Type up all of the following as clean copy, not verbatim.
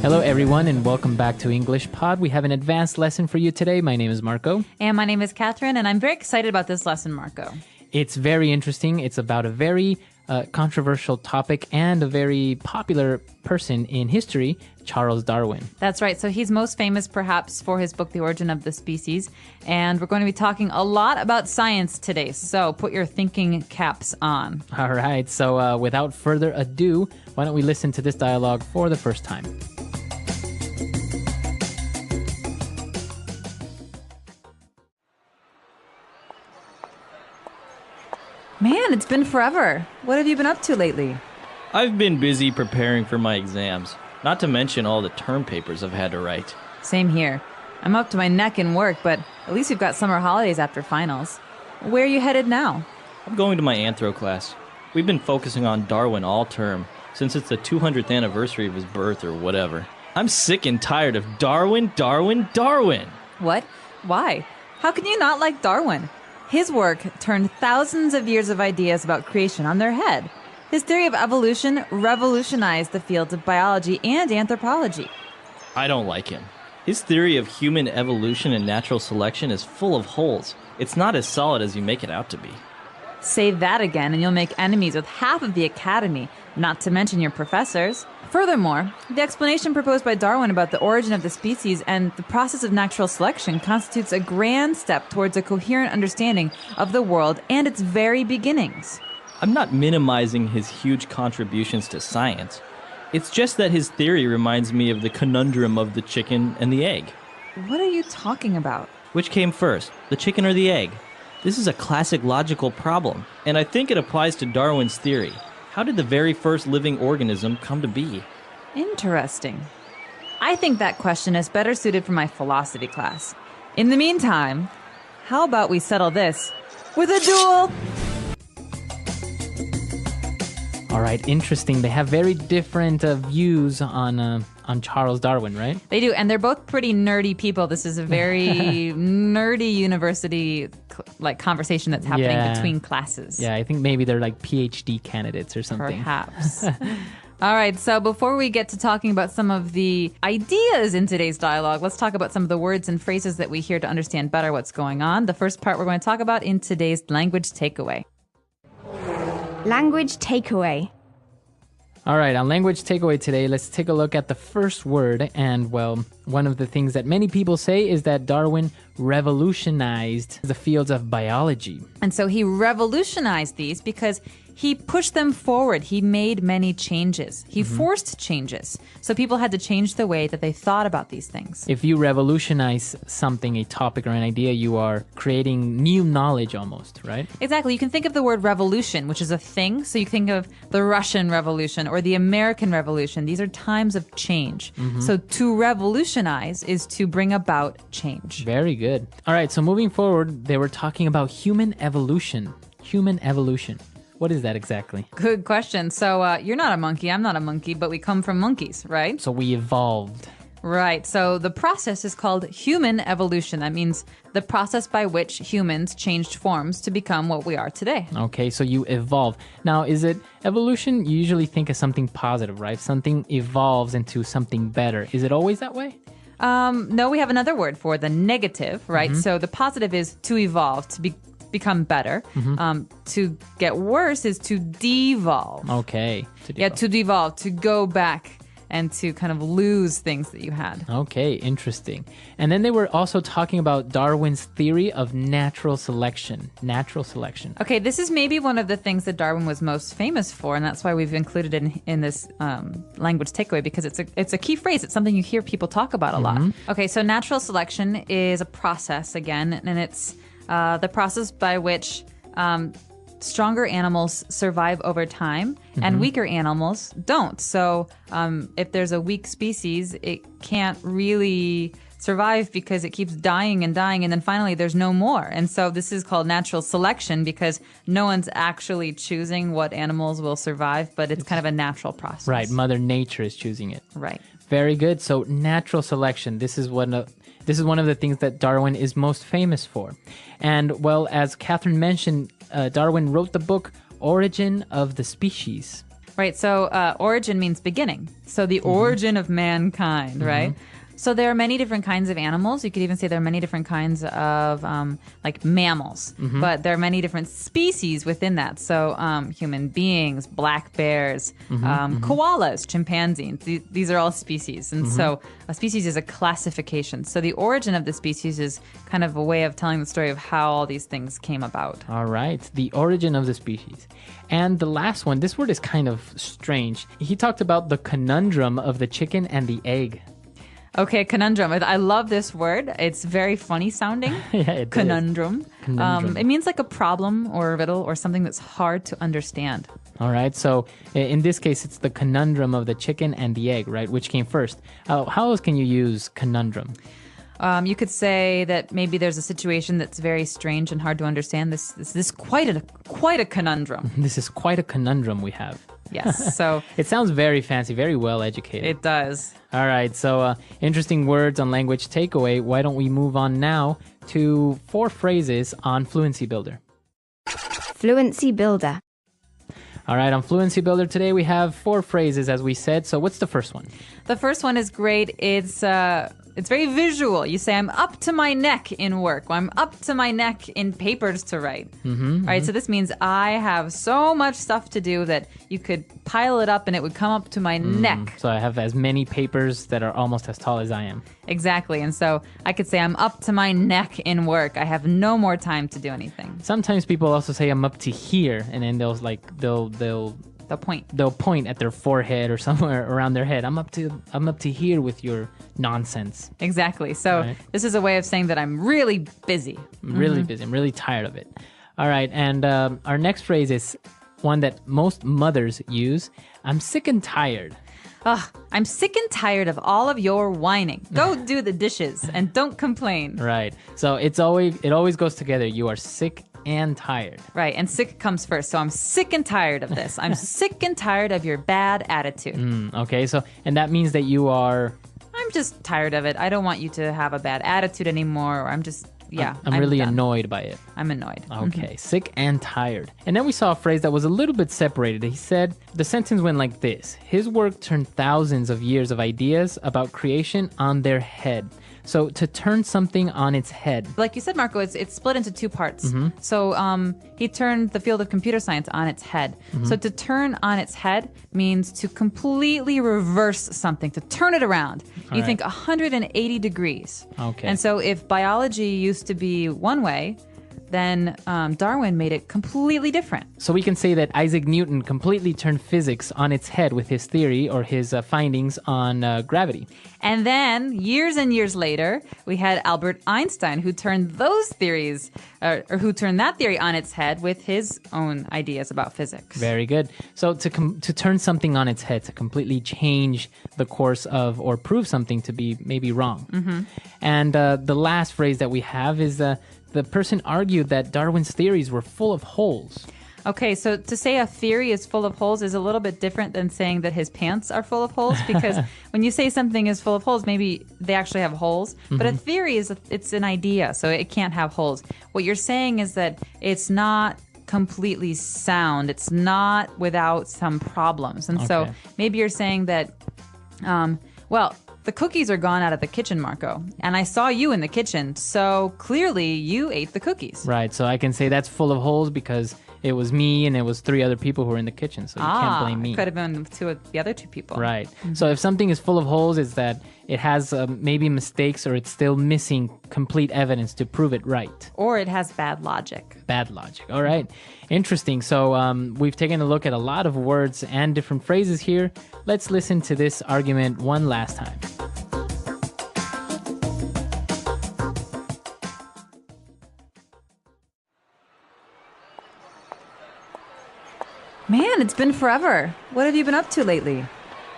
Hello, everyone, and welcome back to English Pod. We have an advanced lesson for you today. My name is Marco. And my name is Catherine, and I'm very excited about this lesson, Marco. It's very interesting. It's about a very controversial topic and a very popular person in history, Charles Darwin. That's right. So he's most famous perhaps for his book, The Origin of the Species. And we're going to be talking a lot about science today. So put your thinking caps on. All right. So without further ado, why don't we listen to this dialogue for the first time? Man, it's been forever. What have you been up to lately? I've been busy preparing for my exams, not to mention all the term papers I've had to write. Same here. I'm up to my neck in work, but at least we've got summer holidays after finals. Where are you headed now? I'm going to my anthro class. We've been focusing on Darwin all term, since it's the 200th anniversary of his birth or whatever. I'm sick and tired of Darwin, Darwin, Darwin! What? Why? How can you not like Darwin? His work turned thousands of years of ideas about creation on their head. His theory of evolution revolutionized the fields of biology and anthropology. I don't like him. His theory of human evolution and natural selection is full of holes. It's not as solid as you make it out to be. Say that again and you'll make enemies with half of the academy, not to mention your professors. Furthermore, the explanation proposed by Darwin about the origin of the species and the process of natural selection constitutes a grand step towards a coherent understanding of the world and its very beginnings. I'm not minimizing his huge contributions to science. It's just that his theory reminds me of the conundrum of the chicken and the egg. What are you talking about? Which came first, the chicken or the egg? This is a classic logical problem, and I think it applies to Darwin's theory. How did the very first living organism come to be? Interesting. I think that question is better suited for my philosophy class. In the meantime, how about we settle this with a duel? All right, interesting. They have very different views on Charles Darwin, right? They do, and they're both pretty nerdy people. This is a very nerdy university conversation that's happening between classes. Yeah, I think maybe they're like PhD candidates or something. Perhaps. All right, so before we get to talking about some of the ideas in today's dialogue, let's talk about some of the words and phrases that we hear to understand better what's going on. The first part we're going to talk about in today's language takeaway. Language takeaway. All right, on language takeaway today, let's take a look at the first word. And, well, one of the things that many people say is that Darwin revolutionized the fields of biology. And so he revolutionized these because he pushed them forward. He made many changes. He forced changes. So people had to change the way that they thought about these things. If you revolutionize something, a topic or an idea, you are creating new knowledge almost, right? Exactly. You can think of the word revolution, which is a thing. So you think of the Russian Revolution or the American Revolution. These are times of change. So to revolutionize is to bring about change. Very good. All right, so moving forward, they were talking about human evolution. Human evolution. What is that exactly? Good question. So you're not a monkey, I'm not a monkey, but we come from monkeys, right? So we evolved. Right. So the process is called human evolution. That means the process by which humans changed forms to become what we are today. Okay, so you evolve. Now, is it evolution? You usually think of something positive, right? Something evolves into something better. Is it always that way? No, we have another word for the negative, right? So the positive is to evolve, to become better. To get worse is to devolve. Okay. Yeah, to devolve, to go back and to kind of lose things that you had. Okay, interesting. And then they were also talking about Darwin's theory of natural selection. Natural selection. Okay, this is maybe one of the things that Darwin was most famous for, and that's why we've included it in this language takeaway, because it's a key phrase. It's something you hear people talk about a lot. Okay, so natural selection is a process, again, and it's the process by which stronger animals survive over time and weaker animals don't. So if there's a weak species, it can't really survive because it keeps dying and dying, and then finally there's no more. And so this is called natural selection because no one's actually choosing what animals will survive, but it's kind of a natural process. Right, Mother Nature is choosing it. Right. Very good. So natural selection, this is one of the things that Darwin is most famous for. And, well, as Catherine mentioned, Darwin wrote the book Origin of the Species. Right. So origin means beginning. So the origin of mankind, right? So there are many different kinds of animals. You could even say there are many different kinds of like mammals, but there are many different species within that. So human beings, black bears, koalas, chimpanzees. These are all species. And so a species is a classification. So the origin of the species is kind of a way of telling the story of how all these things came about. All right. The origin of the species. And the last one, this word is kind of strange. He talked about the conundrum of the chicken and the egg. Okay, conundrum. I love this word. It's very funny sounding. Yeah, it Conundrum. Conundrum. It means like a problem or a riddle or something that's hard to understand. All right. So in this case, it's the conundrum of the chicken and the egg, right? Which came first? How else can you use conundrum? You could say that maybe there's a situation that's very strange and hard to understand. This is quite a conundrum. This is quite a conundrum we have. Yes. So It sounds very fancy, very well educated. it does. All right. So interesting words on language takeaway. Why don't we move on now to 4 phrases on Fluency Builder? Fluency Builder. All right. On Fluency Builder today, we have 4 phrases, as we said. So what's the first one? The first one is great. It's very visual. You say, I'm up to my neck in work. Or I'm up to my neck in papers to write. All right, so this means I have so much stuff to do that you could pile it up and it would come up to my neck. So I have as many papers that are almost as tall as I am. Exactly. And so I could say, I'm up to my neck in work. I have no more time to do anything. Sometimes people also say I'm up to here, and then they'll The point. they'll point at their forehead or somewhere around their head. I'm up to here with your nonsense. Exactly. So Right. this is a way of saying that I'm really busy. I'm really busy. I'm really tired of it. All right. And our next phrase is one that most mothers use. I'm sick and tired. Ugh, I'm sick and tired of all of your whining. Go do the dishes and don't complain. Right. So it always goes together. You are sick and tired. Right, and sick comes first. So I'm sick and tired of this. I'm sick and tired of your bad attitude. Okay. So, and that means that you are. I'm just tired of it. I don't want you to have a bad attitude anymore. Or I'm really done. annoyed by it. I'm annoyed. Okay, sick and tired. And then we saw a phrase that was a little bit separated. He said, the sentence went like this. His work turned thousands of years of ideas about creation on their head. So to turn something on its head. Like you said, Marco, it's split into 2 parts. So he turned the field of computer science on its head. So to turn on its head means to completely reverse something, to turn it around. You think 180 degrees. Okay. And so if biology used to be one way, then Darwin made it completely different. So we can say that Isaac Newton completely turned physics on its head with his theory or his findings on gravity. And then, years and years later, we had Albert Einstein, who turned those theories, or who turned that theory on its head with his own ideas about physics. Very good. So to turn something on its head, to completely change the course of or prove something to be maybe wrong. And the last phrase that we have is the person argued that Darwin's theories were full of holes. Okay, so to say a theory is full of holes is a little bit different than saying that his pants are full of holes, because when you say something is full of holes, maybe they actually have holes. But a theory it's an idea, so it can't have holes. What you're saying is that it's not completely sound. It's not without some problems. And so maybe you're saying that, the cookies are gone out of the kitchen, Marco, and I saw you in the kitchen, so clearly you ate the cookies. Right, so I can say that's full of holes because it was me and it was 3 other people who were in the kitchen, so you can't blame me. It could have been the other 2 people. Right. So if something is full of holes, it's that it has maybe mistakes or it's still missing complete evidence to prove it right. Or it has bad logic. Bad logic. All right. Interesting. So we've taken a look at a lot of words and different phrases here. Let's listen to this argument one last time. Man, it's been forever. What have you been up to lately?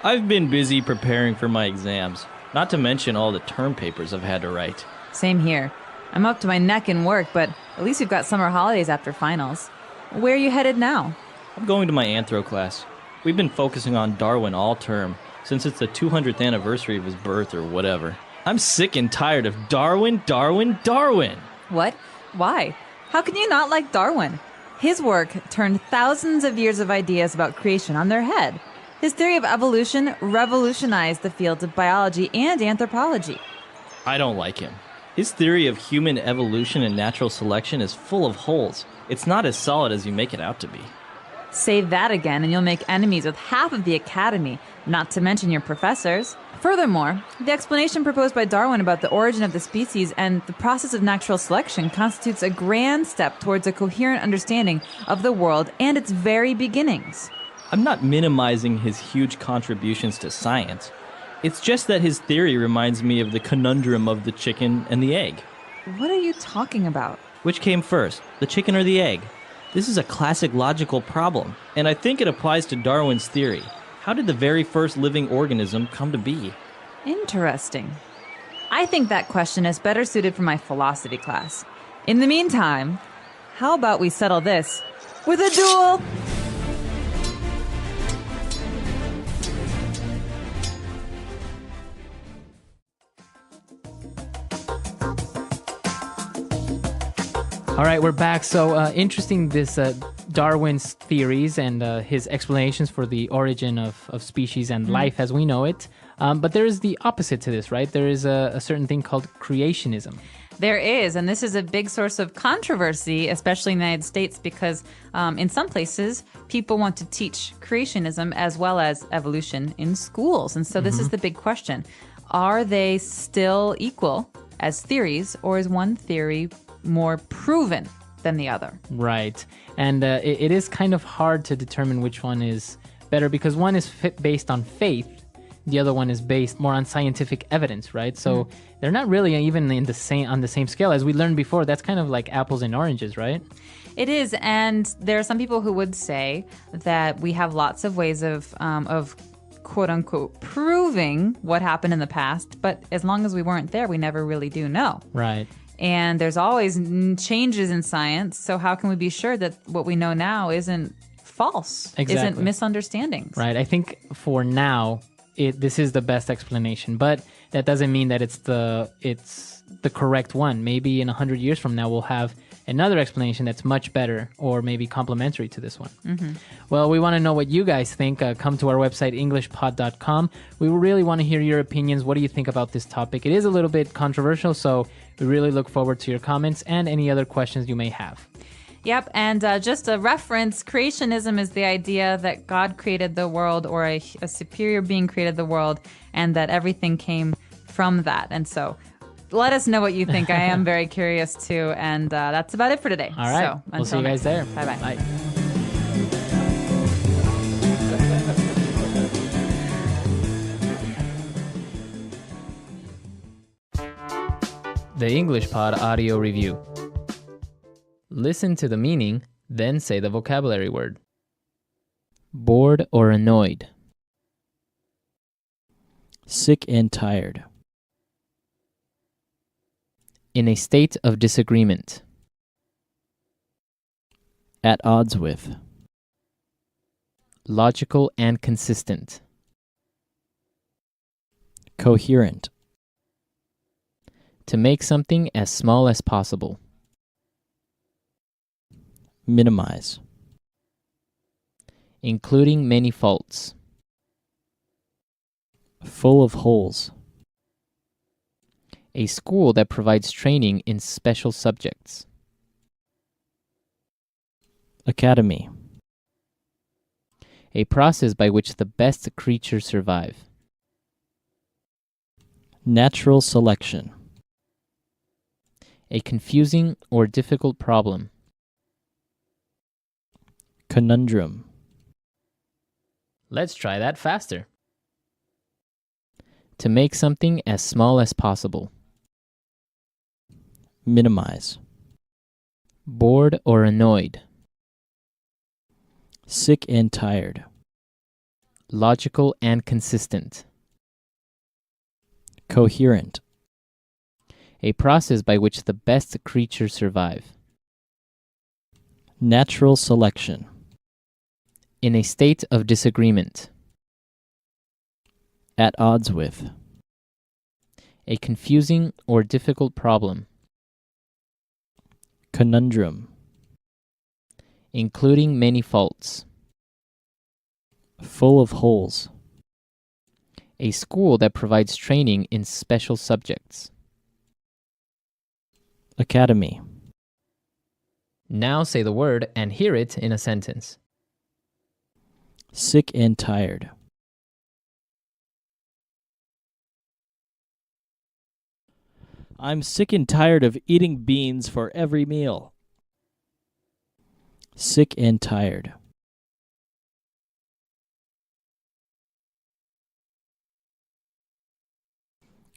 I've been busy preparing for my exams, not to mention all the term papers I've had to write. Same here. I'm up to my neck in work, but at least we've got summer holidays after finals. Where are you headed now? I'm going to my anthro class. We've been focusing on Darwin all term, since it's the 200th anniversary of his birth or whatever. I'm sick and tired of Darwin, Darwin, Darwin! What? Why? How can you not like Darwin? His work turned thousands of years of ideas about creation on their head. His theory of evolution revolutionized the fields of biology and anthropology. I don't like him. His theory of human evolution and natural selection is full of holes. It's not as solid as you make it out to be. Say that again and you'll make enemies with half of the academy, not to mention your professors. Furthermore, the explanation proposed by Darwin about the origin of the species and the process of natural selection constitutes a grand step towards a coherent understanding of the world and its very beginnings. I'm not minimizing his huge contributions to science. It's just that his theory reminds me of the conundrum of the chicken and the egg. What are you talking about? Which came first, the chicken or the egg? This is a classic logical problem, and I think it applies to Darwin's theory. How did the very first living organism come to be? Interesting. I think that question is better suited for my philosophy class. In the meantime, how about we settle this with a duel? All right, we're back. So interesting, this Darwin's theories and his explanations for the origin of species and life as we know it. But there is the opposite to this, right? There is a certain thing called creationism. There is, and this is a big source of controversy, especially in the United States, because in some places, people want to teach creationism as well as evolution in schools. And so this is the big question. Are they still equal as theories, or is one theory more proven than the other? Right. And it is kind of hard to determine which one is better because one is based on faith. The other one is based more on scientific evidence, right? So they're not really even on the same scale. As we learned before, that's kind of like apples and oranges, right? It is, and there are some people who would say that we have lots of ways of quote-unquote proving what happened in the past, but as long as we weren't there, we never really do know. Right. And there's always changes in science, so how can we be sure that what we know now isn't false, isn't misunderstandings? Right. I think for now, this is the best explanation, but that doesn't mean that it's the correct one. Maybe in 100 years from now, we'll have another explanation that's much better or maybe complementary to this one. Well, we want to know what you guys think. Come to our website, englishpod.com. We really want to hear your opinions. What do you think about this topic? It is a little bit controversial, so we really look forward to your comments and any other questions you may have. Yep, and just a reference, creationism is the idea that God created the world or a superior being created the world and that everything came from that. And so let us know what you think. I am very curious too. And that's about it for today. All right. So, we'll see you guys there. Bye-bye. Bye. The English Pod Audio Review. Listen to the meaning, then say the vocabulary word. Bored or annoyed. Sick and tired. In a state of disagreement. At odds with. Logical and consistent. Coherent. To make something as small as possible. Minimize. Including many faults. Full of holes. A school that provides training in special subjects. Academy. A process by which the best creatures survive. Natural selection. A confusing or difficult problem. Conundrum. Let's try that faster. To make something as small as possible. Minimize. Bored or annoyed. Sick and tired. Logical and consistent. Coherent. A process by which the best creatures survive. Natural selection. In a state of disagreement. At odds with. A confusing or difficult problem. Conundrum. including many faults. Full of holes. A school that provides training in special subjects. Academy. Now say the word and hear it in a sentence. Sick and tired. I'm sick and tired of eating beans for every meal. Sick and tired.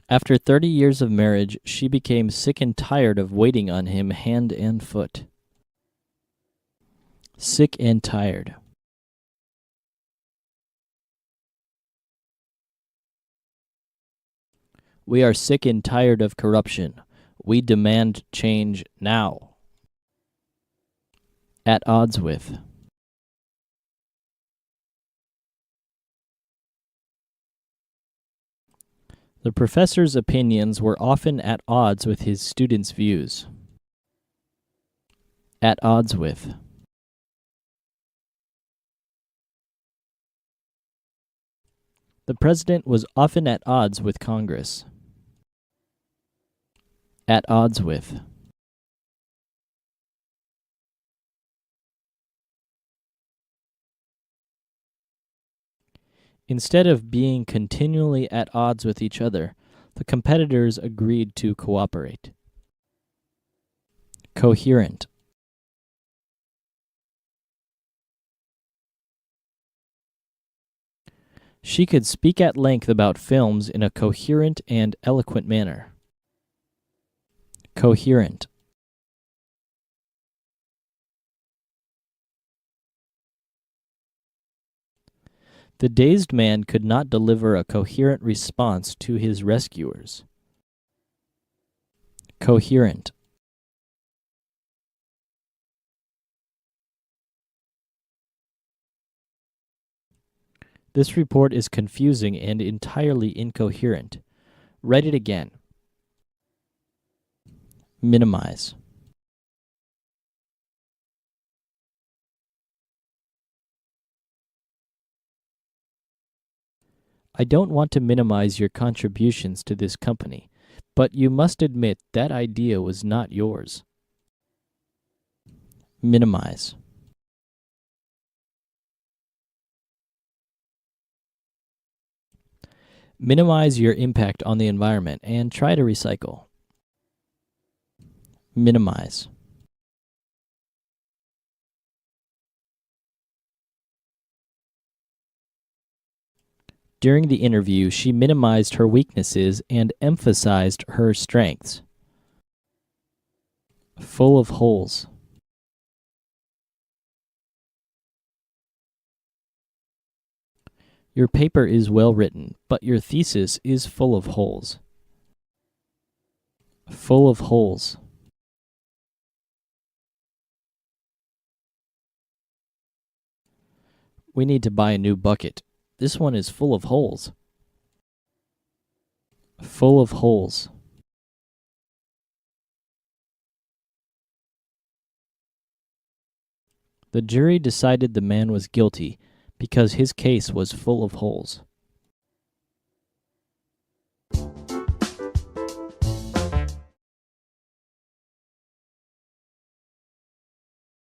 After 30 years of marriage, she became sick and tired of waiting on him hand and foot. Sick and tired. We are sick and tired of corruption. We demand change now. At odds with. The professor's opinions were often at odds with his students' views. At odds with. The president was often at odds with Congress. At odds with. Instead of being continually at odds with each other, the competitors agreed to cooperate. Coherent. She could speak at length about films in a coherent and eloquent manner. Coherent. The dazed man could not deliver a coherent response to his rescuers. Coherent. This report is confusing and entirely incoherent. Write it again. Minimize. I don't want to minimize your contributions to this company, but you must admit that idea was not yours. Minimize. Minimize your impact on the environment and try to recycle. Minimize. During the interview, she minimized her weaknesses and emphasized her strengths. Full of holes. Your paper is well written, but your thesis is full of holes. Full of holes. We need to buy a new bucket. This one is full of holes. Full of holes. The jury decided the man was guilty because his case was full of holes.